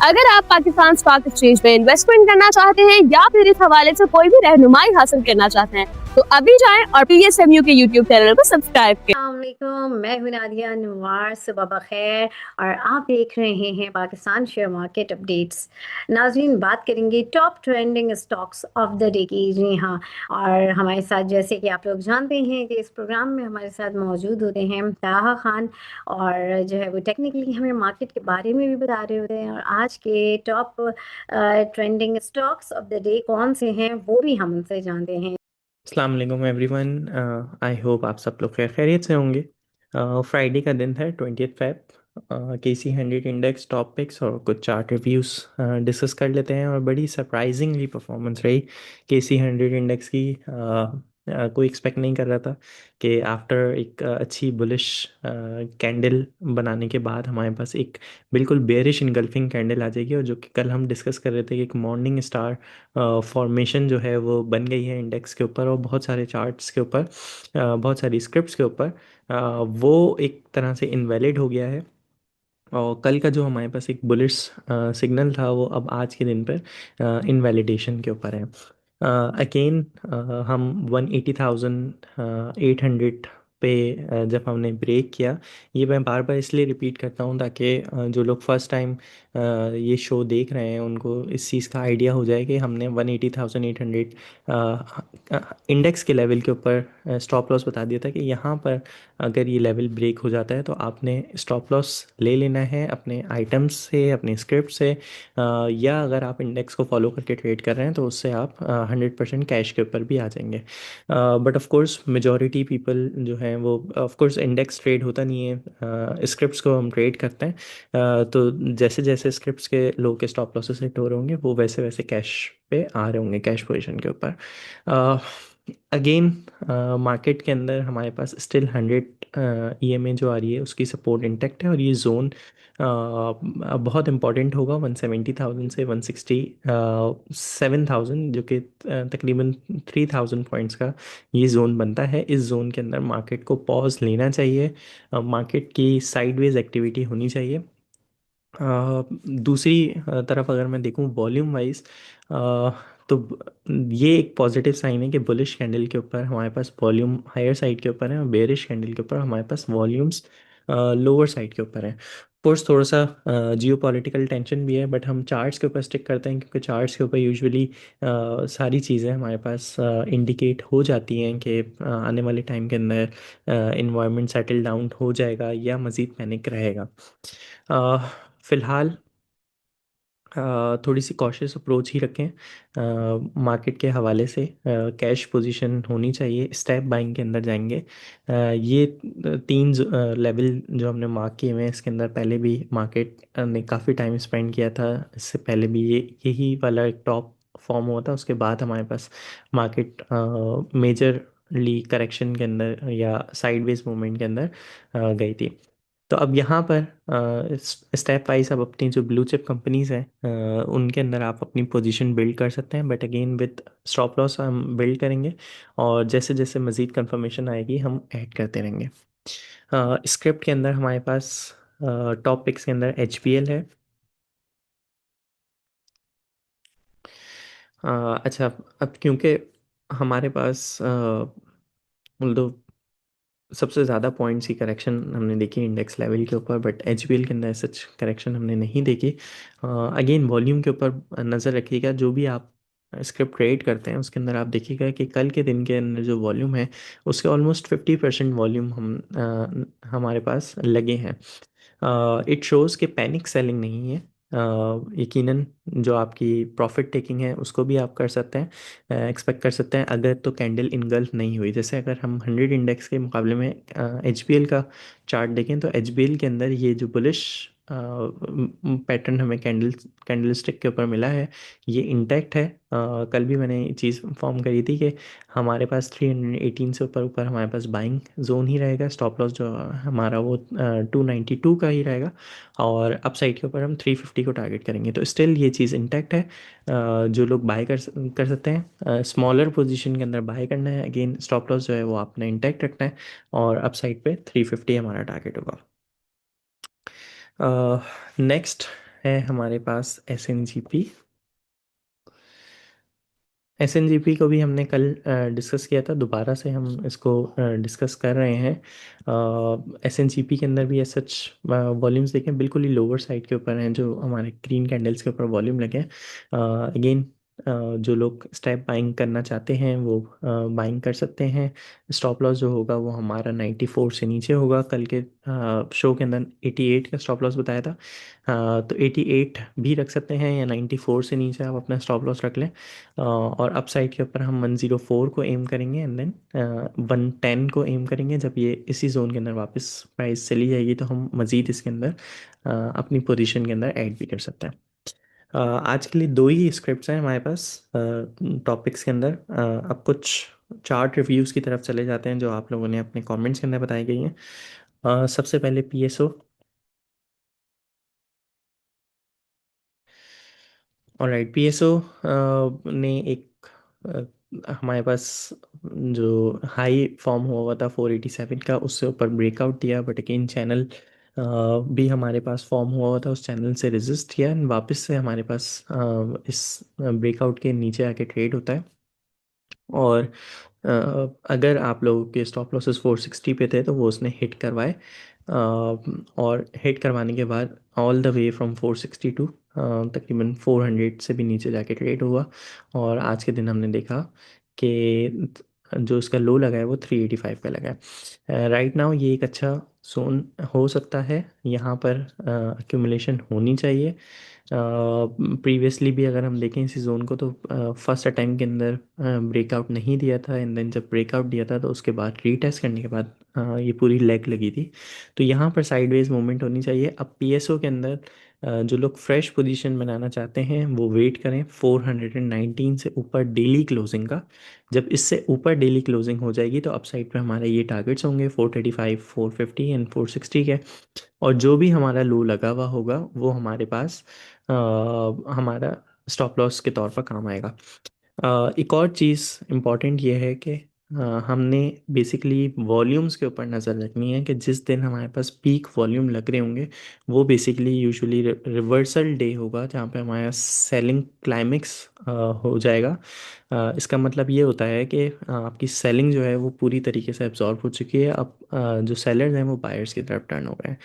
अगर आप Pakistan stock exchange में इन्वेस्टमेंट करना चाहते हैं या फिर इस हवाले से कोई भी रहनुमाई हासिल करना चाहते हैं तो अभी जाएं और PSMU के YouTube चैनल को सब्सक्राइब करें। अस्सलामुअलैकुम, मैं हूं नादिया नवार। सुबह बखैर और आप देख रहे हैं पाकिस्तान शेयर मार्केट अपडेट्स। नाज़रीन, बात करेंगे top trending stocks of the day की। जी हाँ, और हमारे साथ, जैसे कि आप लोग जानते हैं कि इस प्रोग्राम में हमारे साथ मौजूद होते हैं ताहा खान, और जो है वो टेक्निकली हमें मार्केट के बारे में भी बता रहे होते हैं, और आज के top trending stocks of the day कौन से हैं वो भी हम उनसे जानते हैं। अस्सलाम वालेकुम एवरीवन। आई होप आप सब लोग खैरियत से होंगे। फ्राइडे का दिन है 20 Feb. KC 100 index top picks और कुछ चार्ट रिव्यूज़ डिस्कस कर लेते हैं। और बड़ी सरप्राइजिंगली परफॉर्मेंस रही KC 100 इंडेक्स की। कोई एक्सपेक्ट नहीं कर रहा था कि आफ्टर एक अच्छी बुलिश कैंडल बनाने के बाद हमारे पास एक बिल्कुल बेरिश इनगल्फिंग कैंडल आ जाएगी। और जो कि कल हम डिस्कस कर रहे थे कि एक मॉर्निंग स्टार फॉर्मेशन जो है वो बन गई है इंडेक्स के ऊपर और बहुत सारे चार्ट्स के ऊपर, बहुत सारी स्क्रिप्ट्स के ऊपर। वो एक तरह से इनवैलिड हो गया है। और कल का जो हमारे पास एक बुलिश सिग्नल था वो अब आज के दिन पर इनवैलिडेशन के ऊपर है। अगेन हम 180,800 पे जब हमने ब्रेक किया, ये मैं बार बार इसलिए रिपीट करता हूँ ताकि जो लोग फर्स्ट टाइम ये शो देख रहे हैं उनको इस चीज़ का आइडिया हो जाए कि हमने 180,800 इंडेक्स के लेवल के ऊपर स्टॉप लॉस बता दिया था कि यहाँ पर अगर ये लेवल ब्रेक हो जाता है तो आपने स्टॉप लॉस ले लेना है अपने आइटम्स से, अपने स्क्रिप्ट से, या अगर आप इंडेक्स को फॉलो करके ट्रेड कर रहे हैं तो उससे आप 100% कैश के ऊपर भी आ जाएंगे। But of course majority people जो हैं वो, ऑफ कोर्स इंडेक्स ट्रेड होता नहीं है, स्क्रिप्ट्स को हम ट्रेड करते हैं। तो जैसे जैसे स्क्रिप्ट्स के लो के स्टॉप लॉसेस हिट हो रहे होंगे वो वैसे वैसे कैश पे आ रहे होंगे, कैश पोजीशन के ऊपर। अगेन मार्केट के अंदर हमारे पास स्टिल 100 EMA जो आ रही है उसकी सपोर्ट इंटेक्ट है। और ये जोन बहुत इंपॉर्टेंट होगा 170,000 से 167,000, जो कि तकरीबन 3,000 पॉइंट्स का ये जोन बनता है। इस जोन के अंदर मार्केट को पॉज लेना चाहिए, मार्केट की साइडवेज एक्टिविटी होनी चाहिए। दूसरी तरफ अगर मैं देखूं वॉल्यूम वाइज, तो ये एक पॉजिटिव साइन है कि बुलिश कैंडल के ऊपर हमारे पास वॉल्यूम हायर साइड के ऊपर है और बेरिश कैंडल के ऊपर हमारे पास वॉल्यूम्स लोअर साइड के ऊपर है। कोर्स थोड़ा सा जियो पॉलिटिकल टेंशन भी है, बट हम चार्ट्स के ऊपर स्टिक करते हैं क्योंकि चार्ट्स के ऊपर यूजुअली सारी चीज़ें हमारे पास इंडिकेट हो जाती हैं कि आने वाले टाइम के अंदर इन्वायरमेंट सेटल डाउन हो जाएगा या मज़ीद पैनिक रहेगा। फ़िलहाल थोड़ी सी कॉशियस अप्रोच ही रखें मार्केट के हवाले से। कैश पोजीशन होनी चाहिए, स्टेप बाइंग के अंदर जाएंगे। ये तीन लेवल जो हमने मार्क किए हुए हैं इसके अंदर पहले भी मार्केट ने काफ़ी टाइम स्पेंड किया था। इससे पहले भी यही वाला एक टॉप फॉर्म हुआ था, उसके बाद हमारे पास मार्केट मेजरली करेक्शन के अंदर या साइडवेज मूवमेंट के अंदर गई थी। तो अब यहाँ पर स्टेप वाइज अब अपनी जो ब्लू चिप कंपनीज हैं उनके अंदर आप अपनी पोजीशन बिल्ड कर सकते हैं, but again with stop loss हम बिल्ड करेंगे। और जैसे जैसे मज़ीद कंफर्मेशन आएगी हम ऐड करते रहेंगे। स्क्रिप्ट के अंदर हमारे पास टॉप पिक्स के अंदर HPL है। अच्छा, अब क्योंकि हमारे पास दो सबसे ज़्यादा पॉइंट्स की करेक्शन हमने देखी इंडेक्स लेवल के ऊपर, बट HBL के अंदर सच करेक्शन हमने नहीं देखी। अगेन वॉल्यूम के ऊपर नज़र रखिएगा, जो भी आप स्क्रिप्ट ट्रेड करते हैं उसके अंदर आप देखिएगा कि कल के दिन के अंदर जो वॉल्यूम है उसके ऑलमोस्ट 50% वॉल्यूम हमारे पास लगे हैं। इट शोज़ कि पैनिक सेलिंग नहीं है। यकीनन जो आपकी प्रॉफिट टेकिंग है उसको भी आप कर सकते हैं, एक्सपेक्ट कर सकते हैं अगर तो कैंडल इनगल्फ नहीं हुई। जैसे अगर हम 100 इंडेक्स के मुकाबले में HBL का चार्ट देखें तो HBL के अंदर ये जो बुलिश पैटर्न हमें कैंडल स्टिक के ऊपर मिला है ये इंटैक्ट है। कल भी मैंने ये चीज़ फॉर्म करी थी कि हमारे पास 318 से ऊपर ऊपर हमारे पास बाइंग जोन ही रहेगा, स्टॉप लॉस जो हमारा वो 292 का ही रहेगा, और अपसाइड के ऊपर हम 350 को टारगेट करेंगे। तो स्टिल ये चीज़ इंटैक्ट है। जो लोग बाय कर सकते हैं, स्मॉलर पोजीशन के अंदर बाय करना है। अगेन स्टॉप लॉस जो है वो आपने इंटैक्ट रखना है और अपसाइड पे 350 हमारा टारगेट होगा। नेक्स्ट है हमारे पास SNGP। SNGP को भी हमने कल डिस्कस किया था, दोबारा से हम इसको डिस्कस कर रहे हैं। SNGP के अंदर भी सच वॉल्यूम्स देखें बिल्कुल ही लोअर साइड के ऊपर हैं, जो हमारे ग्रीन कैंडल्स के ऊपर वॉल्यूम लगे हैं। अगेन जो लोग स्टेप बाइंग करना चाहते हैं वो बाइंग कर सकते हैं। स्टॉप लॉस जो होगा वो हमारा 94 से नीचे होगा। कल के शो के अंदर 88 का स्टॉप लॉस बताया था। तो 88 भी रख सकते हैं, या 94 से नीचे आप अपना स्टॉप लॉस रख लें। और अपसाइड के ऊपर हम 104 को एम करेंगे, एंड देन 110 को एम करेंगे। जब ये इसी जोन के अंदर वापस प्राइस चली जाएगी तो हम मज़ीद इसके अंदर अपनी पोजीशन के अंदर ऐड भी कर सकते हैं। आज के लिए दो ही स्क्रिप्ट्स हैं हमारे पास टॉपिक्स के अंदर। अब कुछ चार्ट रिव्यूज़ की तरफ चले जाते हैं जो आप लोगों ने अपने कमेंट्स के अंदर बताई गई हैं। सबसे पहले PSO। ऑलराइट, PSO ने एक हमारे पास जो हाई फॉर्म हुआ हुआ था 487 का, उससे ऊपर ब्रेकआउट दिया, बट अगेन चैनल भी हमारे पास फॉर्म हुआ हुआ था, उस चैनल से रेजिस्ट किया एंड वापस से हमारे पास इस ब्रेकआउट के नीचे आके ट्रेड होता है। और अगर आप लोगों के स्टॉप लॉसेस 460 पे थे तो वो उसने हिट करवाए। और हिट करवाने के बाद all the way from 460 to तकरीबन 400 से भी नीचे जाके ट्रेड हुआ। और आज के दिन हमने देखा कि जो इसका लो लगा है वो 385 पे लगा है। राइट नाउ ये एक अच्छा जोन हो सकता है, यहाँ पर एक्यूमुलेशन होनी चाहिए। प्रीवियसली भी अगर हम देखें इसी जोन को तो फर्स्ट अटैम्प्ट के अंदर ब्रेकआउट नहीं दिया था, एंड देन जब ब्रेकआउट दिया था तो उसके बाद रीटेस्ट करने के बाद ये पूरी लेग लगी थी। तो यहाँ पर साइडवेज मूवमेंट होनी चाहिए। अब PSO के अंदर जो लोग फ्रेश पोजीशन बनाना चाहते हैं वो वेट करें 419 से ऊपर डेली क्लोजिंग का। जब इससे ऊपर डेली क्लोजिंग हो जाएगी तो अपसाइड पे हमारे ये टारगेट्स होंगे 435, 450 एंड 460 के। और जो भी हमारा लो लगा हुआ होगा वो हमारे पास हमारा स्टॉप लॉस के तौर पर काम आएगा। एक और चीज़ इम्पॉर्टेंट ये है कि हमने बेसिकली वॉल्यूम्स के ऊपर नज़र रखनी है कि जिस दिन हमारे पास पीक वॉल्यूम लग रहे होंगे वो बेसिकली यूजुअली रिवर्सल डे होगा, जहाँ पे हमारा सेलिंग क्लाइमेक्स हो जाएगा। इसका मतलब ये होता है कि आपकी सेलिंग जो है वो पूरी तरीके से एब्जॉर्ब हो चुकी है। अब जो सेलर्स हैं वो बायर्स की तरफ टर्न हो गए हैं।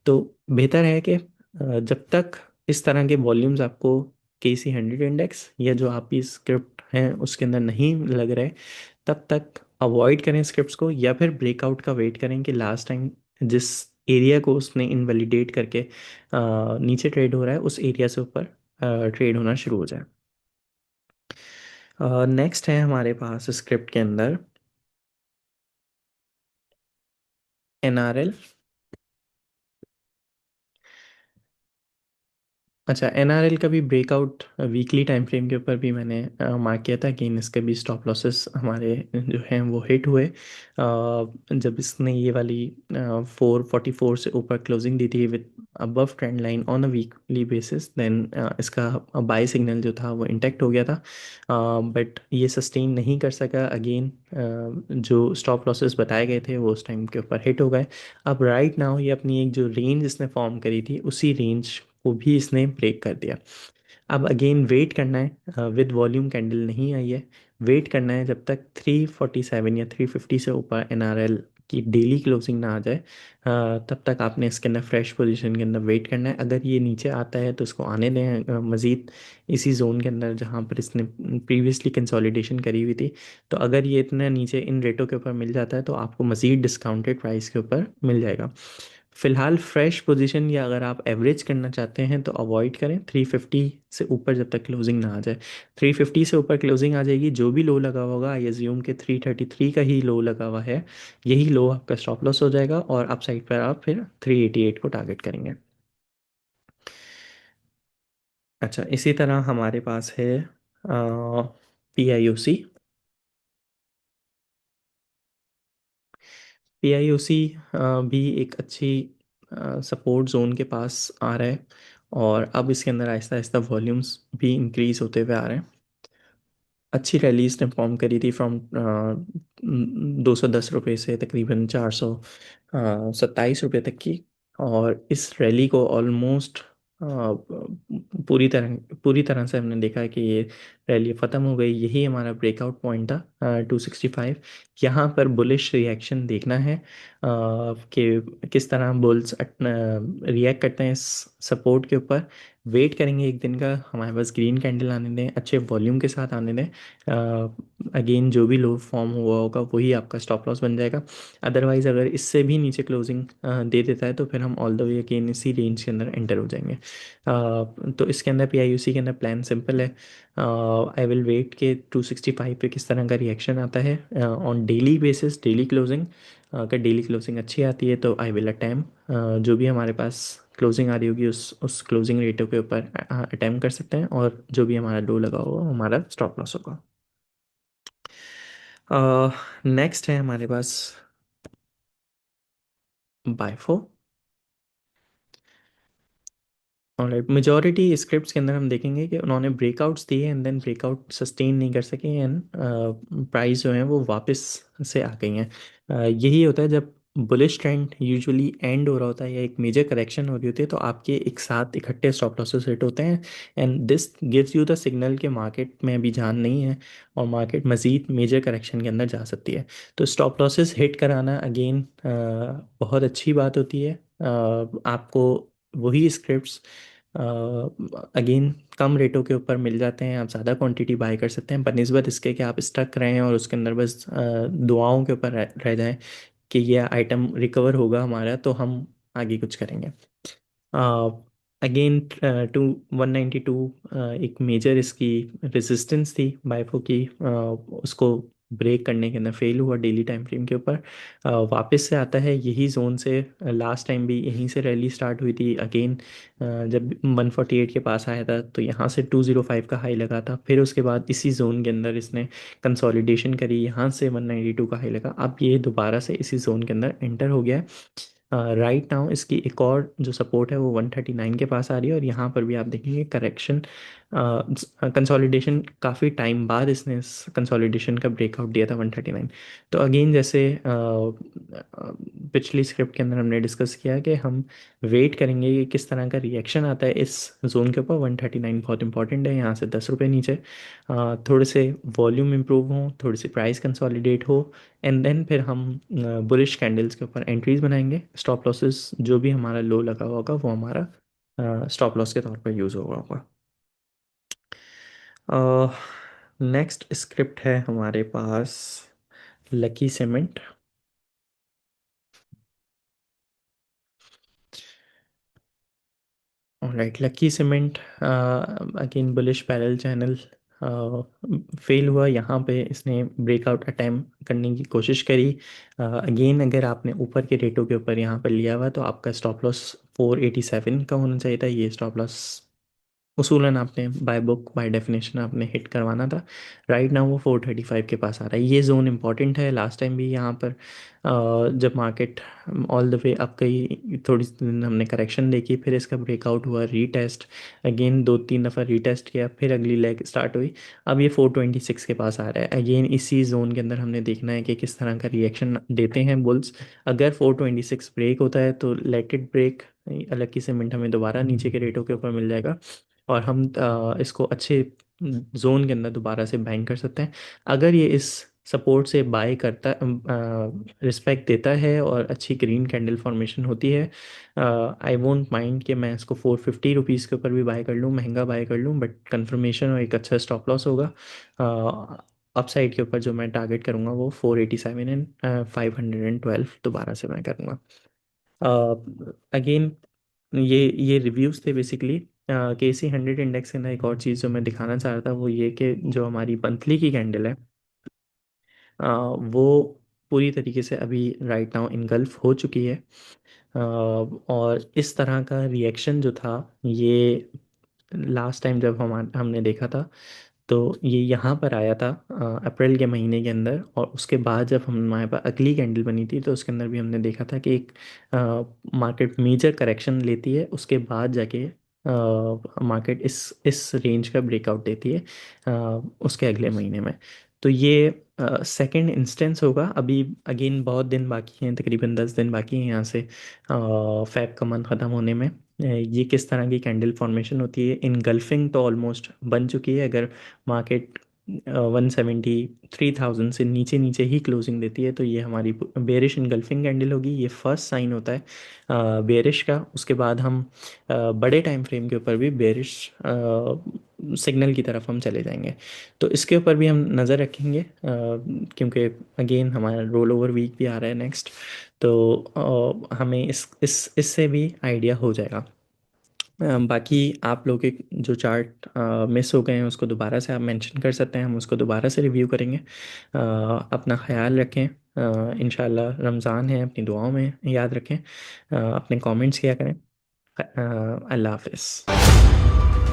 तो बेहतर है कि जब तक इस तरह के वॉल्यूम्स आपको KC 100 इंडेक्स या जो आपकी स्क्रिप्ट हैं उसके अंदर नहीं लग रहे, तब तक अवॉइड करें स्क्रिप्ट्स को, या फिर ब्रेकआउट का वेट करें कि लास्ट टाइम जिस एरिया को उसने इनवैलिडेट करके नीचे ट्रेड हो रहा है उस एरिया से ऊपर ट्रेड होना शुरू हो जाए। नेक्स्ट है हमारे पास स्क्रिप्ट के अंदर NRL। अच्छा, NRL का भी ब्रेकआउट वीकली टाइम फ्रेम के ऊपर भी मैंने मार्क किया था कि इसके भी स्टॉप लॉसेस हमारे जो हैं वो हिट हुए। जब इसने ये वाली 444 से ऊपर क्लोजिंग दी थी with above trend line on a weekly basis, then इसका बाय सिग्नल जो था वो इंटैक्ट हो गया था, बट ये सस्टेन नहीं कर सका। अगेन जो स्टॉप लॉसेस बताए गए थे वो उस टाइम के ऊपर हिट हो गए। अब राइट नाउ ये अपनी एक जो रेंज इसने फॉर्म करी थी उसी रेंज को भी इसने ब्रेक कर दिया। अब अगेन वेट करना है, विद वॉल्यूम कैंडल नहीं आई है। वेट करना है जब तक 347 या 350 से ऊपर NRL की डेली क्लोजिंग ना आ जाए, तब तक आपने इसके अंदर फ्रेश पोजीशन के अंदर वेट करना है। अगर ये नीचे आता है तो इसको आने दें मज़ीद इसी जोन के अंदर जहाँ पर इसने प्रीवियसली कंसोलिडेशन करी हुई थी। तो अगर ये इतना नीचे इन रेटों के ऊपर मिल जाता है तो आपको मज़ीद डिस्काउंटेड प्राइस के ऊपर मिल जाएगा। फिलहाल फ्रेश पोजीशन या अगर आप एवरेज करना चाहते हैं तो अवॉइड करें 350 से ऊपर जब तक क्लोजिंग ना आ जाए। 350 से ऊपर क्लोजिंग आ जाएगी, जो भी लो लगा होगा आई एज्यूम के 333 का ही लो लगा हुआ है, यही लो आपका स्टॉप लॉस हो जाएगा और अप साइड पर आप फिर 388 को टारगेट करेंगे। अच्छा, इसी तरह हमारे पास है PIOC। PIOC भी एक अच्छी सपोर्ट जोन के पास आ रहा है, और अब इसके अंदर आहिस्ता आहिस्ता वॉल्यूम्स भी इंक्रीज होते हुए आ रहे हैं। अच्छी रैली इसने फॉर्म करी थी फ्रॉम 210 रुपये से तकरीबन 427 रुपये तक की, और इस रैली को ऑलमोस्ट पूरी तरह से हमने देखा है कि ये रैली ख़त्म हो गई। यही हमारा ब्रेकआउट पॉइंट था 265। यहाँ पर बुलिश रिएक्शन देखना है कि किस तरह बुल्स रिएक्ट करते हैं इस सपोर्ट के ऊपर। वेट करेंगे एक दिन का, हमारे पास ग्रीन कैंडल आने दें, अच्छे वॉल्यूम के साथ आने दें। अगेन जो भी लो फॉर्म हुआ होगा वही आपका स्टॉप लॉस बन जाएगा। अदरवाइज़ अगर इससे भी नीचे क्लोजिंग दे देता है तो फिर हम ऑल द वे अगेन इसी रेंज के अंदर एंटर हो जाएंगे। तो इसके अंदर PIUC के अंदर प्लान सिंपल है। आई विल वेट के 265 पे किस तरह का रिएक्शन आता है on daily basis, daily closing. अगर डेली क्लोजिंग अच्छी आती है तो आई विल अटैम्प जो भी हमारे पास क्लोजिंग आ रही होगी उस क्लोजिंग रेटों के ऊपर अटैम्प कर सकते हैं, और जो भी हमारा लो लगा होगा हमारा स्टॉप लॉस होगा। नेक्स्ट है हमारे पास बायफो। ऑलराइट, मेजॉरिटी स्क्रिप्ट्स के अंदर हम देखेंगे कि उन्होंने ब्रेकआउट्स दिए एंड देन ब्रेकआउट सस्टेन नहीं कर सके एंड प्राइस जो है वो वापस से आ गई हैं। यही होता है जब बुलिश ट्रेंड यूजुअली एंड हो रहा होता है या एक मेजर करेक्शन हो रही होती है तो आपके एक साथ इकट्ठे स्टॉप लॉसेस हिट होते हैं, and this gives you the signal कि मार्केट में अभी जान नहीं है और मार्केट मज़ीद मेजर करेक्शन के अंदर जा सकती है। तो स्टॉप लॉसेस हिट कराना अगेन बहुत अच्छी बात होती है। आपको वही स्क्रिप्ट्स अगेन कम रेटों के ऊपर मिल जाते हैं, आप ज़्यादा क्वांटिटी बाय कर सकते हैं बनस्बत इसके कि आप स्टक रहें और उसके अंदर बस दुआओं के ऊपर रह जाएं कि ये आइटम रिकवर होगा हमारा तो हम आगे कुछ करेंगे। अगेन टू 192 एक मेजर इसकी रेजिस्टेंस थी बाइफो की, उसको ब्रेक करने के अंदर फेल हुआ डेली टाइम फ्रेम के ऊपर। वापस से आता है यही जोन से, लास्ट टाइम भी यहीं से रैली स्टार्ट हुई थी अगेन। जब 148 के पास आया था तो यहाँ से 205 का हाई लगा था, फिर उसके बाद इसी जोन के अंदर इसने कंसोलिडेशन करी, यहाँ से 192 का हाई लगा, अब ये दोबारा से इसी जोन के अंदर एंटर हो गया है। राइट नाउ इसकी एक और जो सपोर्ट है वो 139 के पास आ रही है, और यहाँ पर भी आप देखेंगे करेक्शन कंसोलिडेशन, काफ़ी टाइम बाद इसने इस कंसोलिडेशन का ब्रेकआउट दिया था 139। तो अगेन जैसे पिछली स्क्रिप्ट के अंदर हमने डिस्कस किया कि हम वेट करेंगे कि किस तरह का रिएक्शन आता है इस जोन के ऊपर। 139 बहुत इंपॉर्टेंट है, यहाँ से 10 रुपये नीचे थोड़े से वॉल्यूम इंप्रूव हो, थोड़ी सी प्राइस कंसोलिडेट हो, एंड देन फिर हम बुलिश कैंडल्स के ऊपर एंट्रीज बनाएंगे। स्टॉप लॉसेस जो भी हमारा लो लगा होगा वो हमारा स्टॉप लॉस के तौर पर यूज़ होगा। नेक्स्ट स्क्रिप्ट है हमारे पास Lucky Cement. Right, Lucky Cement again bullish parallel channel fail हुआ, यहाँ पे इसने ब्रेकआउट अटैम्प्ट करने की कोशिश करी। अगेन अगर आपने ऊपर के रेटों के ऊपर यहाँ पर लिया हुआ तो आपका स्टॉप लॉस 487 का होना चाहिए था। ये स्टॉप लॉस उसूलन आपने बाय बुक बाय डेफिनेशन आपने हिट करवाना था। राइट नाउ वो 435 के पास आ रहा है। ये जोन इंपॉर्टेंट है, लास्ट टाइम भी यहाँ पर जब market all the way up गई थोड़ी सी दिन हमने करेक्शन देखी, फिर इसका ब्रेकआउट हुआ, रीटेस्ट, अगेन 2-3 दफ़ा रीटेस्ट किया, फिर अगली लेग स्टार्ट हुई, अब ये 426 के पास आ रहा है। अगेन इसी जोन के अंदर हमने देखना है कि किस तरह का रिएक्शन देते हैं बुल्स। अगर 426 ब्रेक होता है तो लेट इट ब्रेक, अलग की सीमेंट हमें दोबारा नीचे के रेटों के ऊपर मिल जाएगा और हम इसको अच्छे जोन के अंदर दोबारा से बाइंग कर सकते हैं। अगर ये इस सपोर्ट से बाय करता, रिस्पेक्ट देता है और अच्छी ग्रीन कैंडल फॉर्मेशन होती है, आई वोंट माइंड कि मैं इसको 450 रुपीज़ के ऊपर भी बाय कर लूँ, महंगा बाय कर लूँ, बट कंफर्मेशन और एक अच्छा स्टॉप लॉस होगा। अपसाइड के ऊपर जो मैं टारगेट करूँगा वो 487 एंड 512 दोबारा से मैं करूँगा। अगेन ये रिव्यूज़ थे बेसिकली। KC 100 इंडेक्स के अंदर एक और चीज़ जो मैं दिखाना चाह रहा था वो ये कि जो हमारी मंथली की कैंडल है वो पूरी तरीके से अभी राइट नाउ इनगल्फ हो चुकी है। और इस तरह का रिएक्शन जो था ये लास्ट टाइम जब हमने देखा था तो ये यहाँ पर आया था अप्रैल के महीने के अंदर, और उसके बाद जब हमारे पास अगली कैंडल बनी थी तो उसके अंदर भी हमने देखा था कि एक मार्केट मेजर करेक्शन लेती है, उसके बाद जाके मार्केट इस रेंज का ब्रेकआउट देती है उसके अगले महीने में। तो ये सेकंड इंस्टेंस होगा। अभी अगेन बहुत दिन बाकी हैं, तकरीबन 10 दिन बाकी हैं यहाँ से फैब का मंथ ख़त्म होने में। ये किस तरह की कैंडल फॉर्मेशन होती है, इनगल्फिंग तो ऑलमोस्ट बन चुकी है। अगर मार्केट 173,000 से नीचे नीचे ही क्लोजिंग देती है तो ये हमारी बेरिश इनगल्फिंग कैंडल होगी। ये फर्स्ट साइन होता है बेरिश का। उसके बाद हम बड़े टाइम फ्रेम के ऊपर भी बेरिश सिग्नल की तरफ हम चले जाएंगे। तो इसके ऊपर भी हम नज़र रखेंगे क्योंकि अगेन हमारा रोल ओवर वीक भी आ रहा है नेक्स्ट। तो हमें इससे भी आइडिया हो जाएगा। बाकी आप लोग के जो चार्ट मिस हो गए हैं उसको दोबारा से आप मेंशन कर सकते हैं, हम उसको दोबारा से रिव्यू करेंगे। अपना ख्याल रखें। इंशाल्लाह रमज़ान है, अपनी दुआओं में याद रखें। अपने कमेंट्स किया करें। अल्लाह हाफ़िज़।